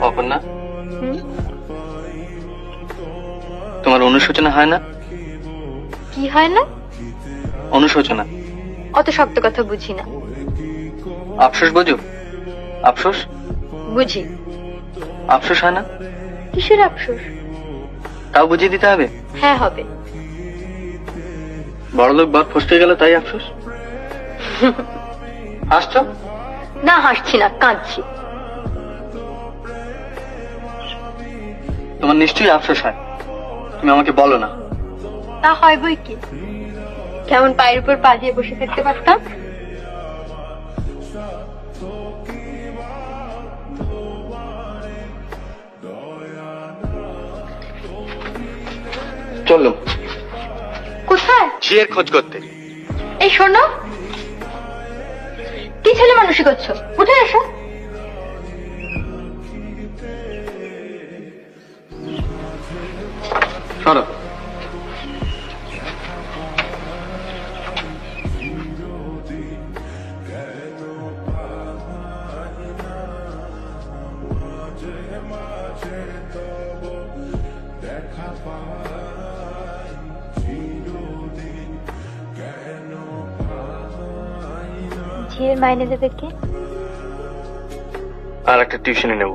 অপর্ণা, তোমার অনুশোচনা হয় না? কি হয় না? অনুশোচনা। অত শক্ত কথা বুঝি না। আফসোস বোঝো? আফসোস বুঝি। আফসোস হয় না? কিসের আফসোস? তাও বুঝিয়ে দিতে হবে? হ্যাঁ হবে। বড়লোক বাপ ফসকে গেল তাই আফসোস? হাসছো? না হাসছি না, কাঁদছি। তোমার নিশ্চয়ই আফসোস হয়, তুমি আমাকে বলো না। তা হয় বই কি, কেমন পায়ের উপর পা দিয়ে বসে থাকতে পারতাম। চললুম কোথায়? ঝিয়ের খোঁজ করতে। এই শোনো, কি ছেলে মানুষই করছো, উঠে এসো। সরো। ঝিয়ের মাইনে দেবে কে? আর একটা টিউশনে নেব।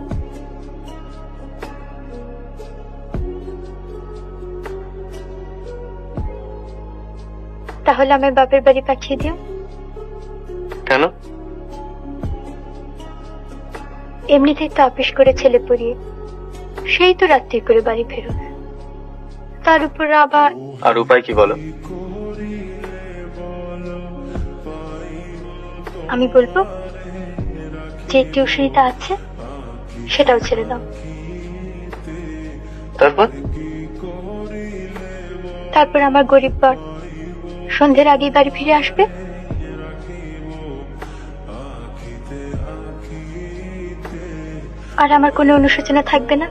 তাহলে আমার বাপের বাড়ি পাঠিয়ে দিও। কেন? এমনিতেই তো অফিস করে ছেলে পড়িয়ে সেই তো রাত্রি করে বাড়ি ফেরো, তার উপর আবার। আর উপায় কি বলো? আমি বলবো যে টিউশনিটা আছে সেটাও ছেড়ে দাও। তারপর? তারপর আমার গরিব বর সন্ধ্যের আগেই বাড়ি ফিরে আসবে। আর আমার কোনো অনুশোচনা থাকবে না।